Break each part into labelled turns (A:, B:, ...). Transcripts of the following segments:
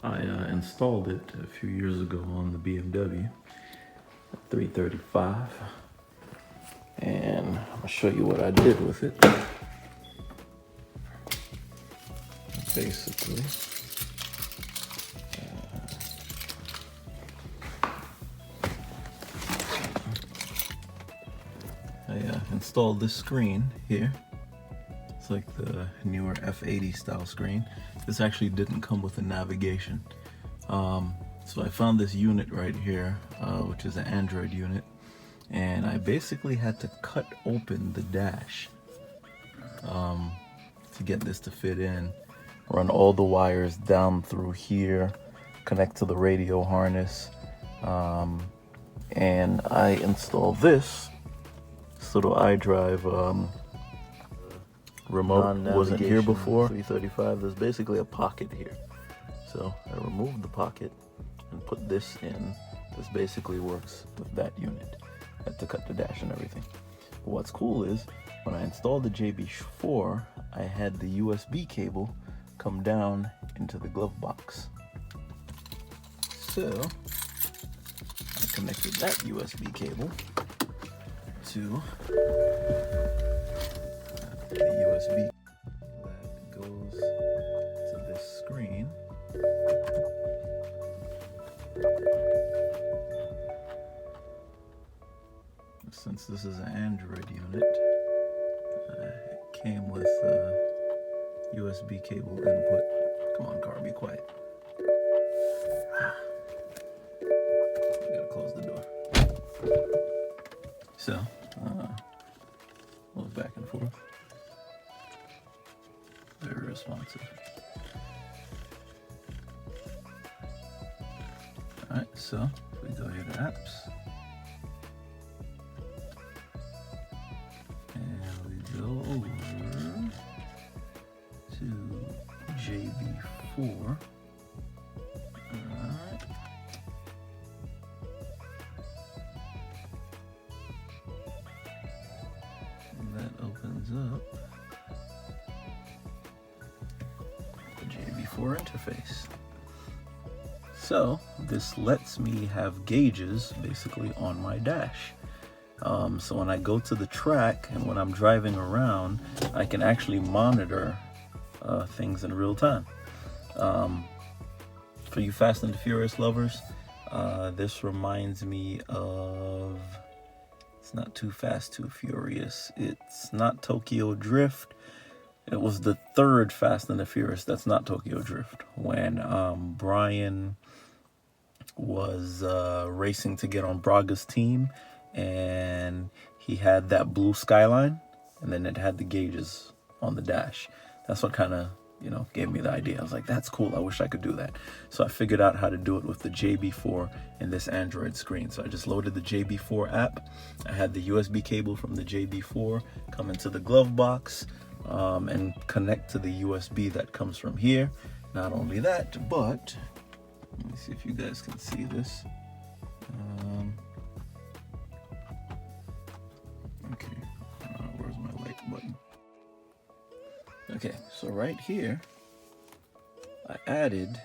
A: I installed it a few years ago on the BMW 335, and I'm gonna show you what I did with it. Basically, I installed this screen here. It's like the newer F80 style screen. This actually didn't come with a navigation. So I found this unit right here, which is an Android unit, and I basically had to cut open the dash to get this to fit in. Run all the wires down through here, connect to the radio harness, and I installed this little iDrive remote. Wasn't here before. 335, there's basically a pocket here. So I removed the pocket and put this in. This basically works with that unit. I had to cut the dash and everything. But what's cool is, when I installed the JB4, I had the USB cable come down into the glove box. So I connected that USB cable to the USB that goes to this screen. Since this is an Android unit, it came with a USB cable input. Come on, car, be quiet. I gotta close the door. So, move back and forth. Very responsive. Alright, so if we go here to apps, and we go over to JB4. Alright. And that opens up the JB4 interface. So this lets me have gauges basically on my dash. So when I go to the track and when I'm driving around, I can actually monitor things in real time. For you Fast and the Furious lovers, this reminds me of, it's not Too Fast, Too Furious. It's not Tokyo Drift. It was the third Fast and the Furious that's not Tokyo Drift, when Brian was racing to get on Braga's team, and he had that blue skyline, and then it had the gauges on the dash. That's what kind of, gave me the idea. I was like, that's cool, I wish I could do that. So I figured out how to do it with the JB4 and this Android screen. So I just loaded the JB4 app. I had the USB cable from the JB4 come into the glove box, and connect to the USB that comes from here. Not only that, but let me see if you guys can see this. Okay, where's my light button? Okay, so right here, I added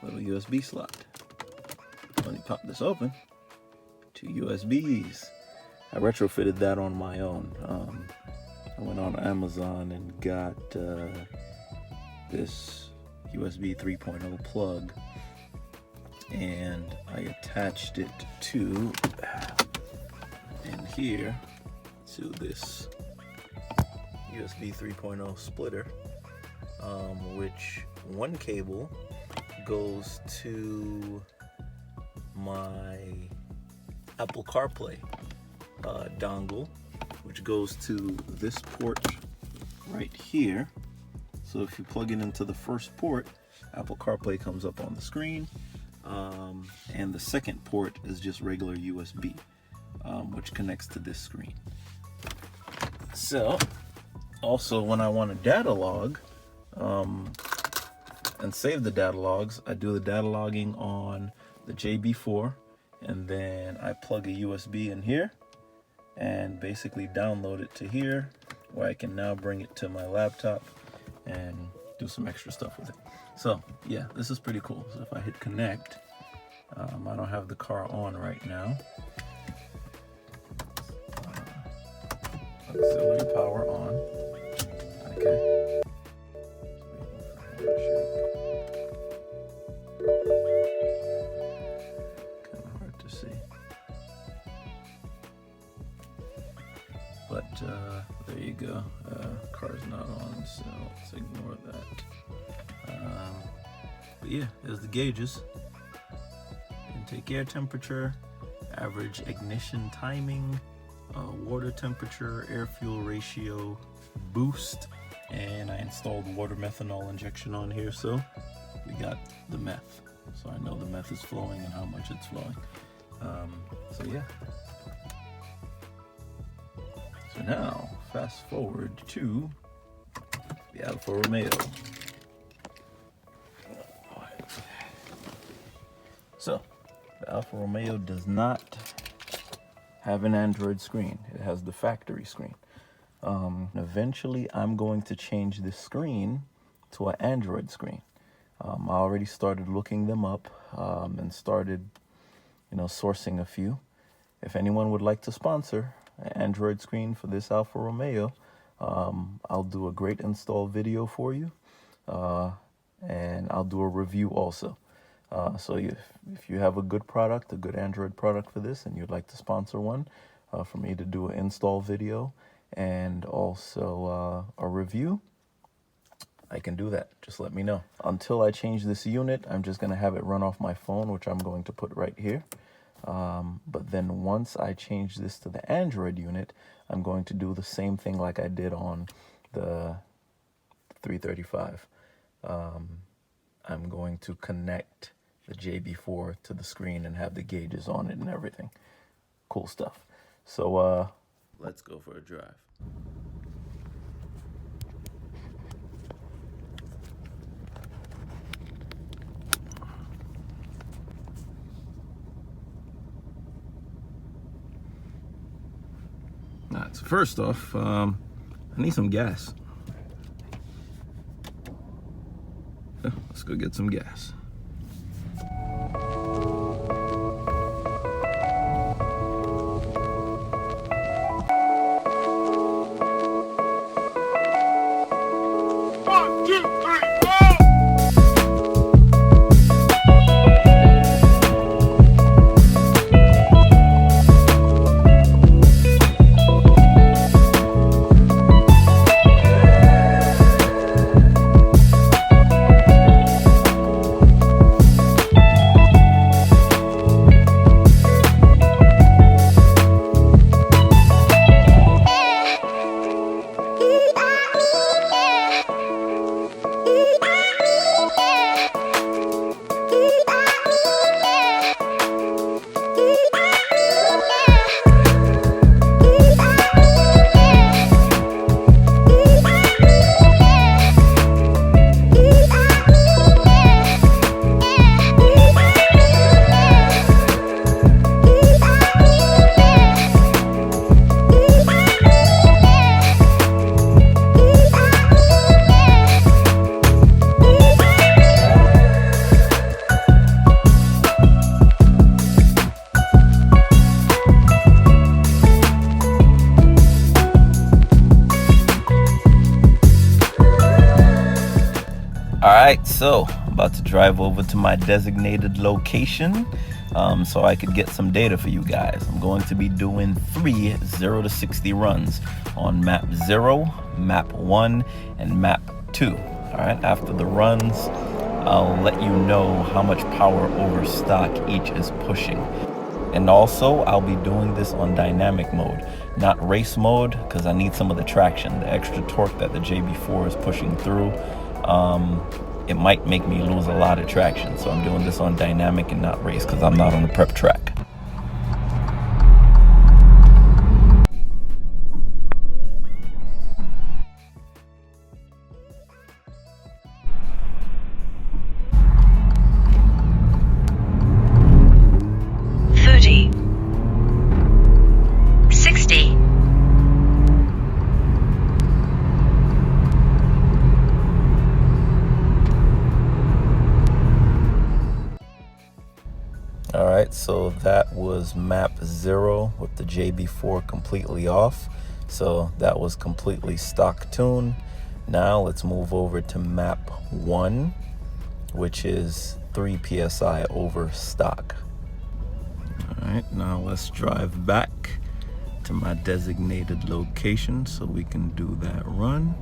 A: a little USB slot. Let me pop this open. 2 USBs. I retrofitted that on my own. I went on Amazon and got this USB 3.0 plug, and I attached it to, in here, to this USB 3.0 splitter, which one cable goes to my Apple CarPlay dongle, which goes to this port right here. So if you plug it into the first port, Apple CarPlay comes up on the screen, and the second port is just regular USB, which connects to this screen. So also, when I want to data log and save the data logs, I do the data logging on the JB4, and then I plug a USB in here and basically download it to here, where I can now bring it to my laptop and do some extra stuff with it. So yeah, this is pretty cool. So if I hit connect, I don't have the car on right now. Auxiliary power on. Okay. Kind of hard to see. But there you go. Car's not on, so let's ignore that. But yeah, there's the gauges. Intake air temperature, average ignition timing, water temperature, air fuel ratio, boost, and I installed water methanol injection on here, so we got the meth. So I know the meth is flowing and how much it's flowing. So yeah. So now, fast forward to the Alfa Romeo. So, the Alfa Romeo does not have an Android screen. It has the factory screen. Eventually, I'm going to change this screen to an Android screen. I already started looking them up and started, sourcing a few. If anyone would like to sponsor an Android screen for this Alfa Romeo, I'll do a great install video for you, and I'll do a review also. So if you have a good product, a good Android product for this, and you'd like to sponsor one for me to do an install video and also a review, I can do that. Just let me know. Until I change this unit, I'm just going to have it run off my phone, which I'm going to put right here. But then once I change this to the Android unit, I'm going to do the same thing like I did on the 335. I'm going to connect the JB4 to the screen and have the gauges on it and everything. Cool stuff. So let's go for a drive. Alright, so first off, I need some gas. So let's go get some gas. Alright, so I'm about to drive over to my designated location so I could get some data for you guys. I'm going to be doing 3 0 to 60 runs on map 0, map 1, and map 2. Alright, after the runs, I'll let you know how much power over stock each is pushing. And also, I'll be doing this on dynamic mode, not race mode, because I need some of the traction, the extra torque that the JB4 is pushing through. It might make me lose a lot of traction, so I'm doing this on dynamic and not race because I'm not on the prep track. right, so that was map 0 with the JB4 completely off. So that was completely stock tune. Now let's move over to map 1, which is 3 psi over stock. All right, now let's drive back to my designated location so we can do that run.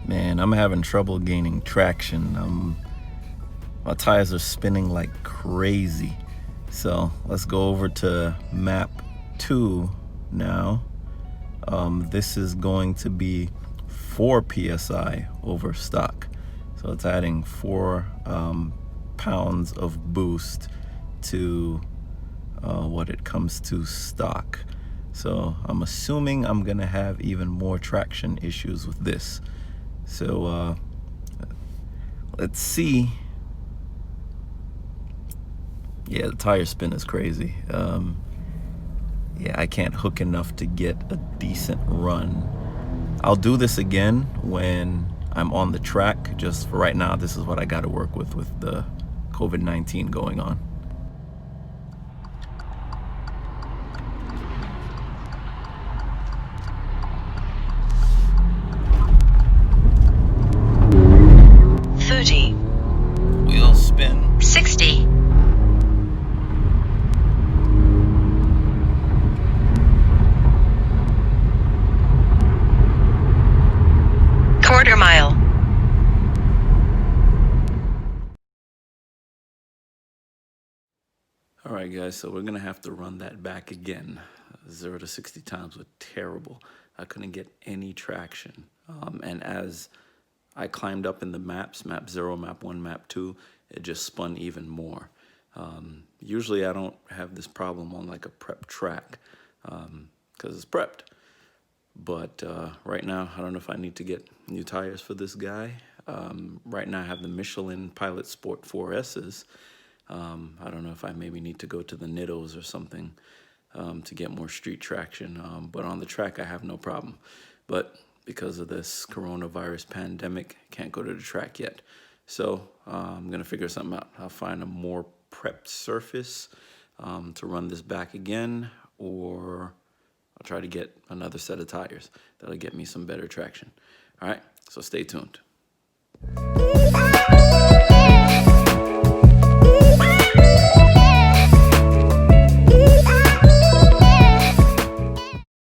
A: Man, I'm having trouble gaining traction. My tires are spinning like crazy. So let's go over to map 2 now. This is going to be 4 psi over stock. So it's adding 4 pounds of boost to what it comes to stock. So I'm assuming I'm gonna have even more traction issues with this. So let's see. Yeah, the tire spin is crazy. Yeah, I can't hook enough to get a decent run. I'll do this again when I'm on the track. Just for right now, this is what I got to work with the COVID-19 going on. Wheel spin.
B: 60. Quarter mile.
A: All right, guys, so we're gonna have to run that back again. 0 to 60 times was terrible. I couldn't get any traction. And as I climbed up in the maps, map 0, map 1, map 2, it just spun even more. Usually I don't have this problem on like a prep track because it's prepped. But right now, I don't know if I need to get new tires for this guy. Right now I have the Michelin Pilot Sport 4S's. I don't know if I maybe need to go to the Nittos or something to get more street traction. But on the track, I have no problem. But because of this coronavirus pandemic, can't go to the track yet. So I'm going to figure something out. I'll find a more prepped surface to run this back again, or I'll try to get another set of tires that'll get me some better traction. All right, so stay tuned.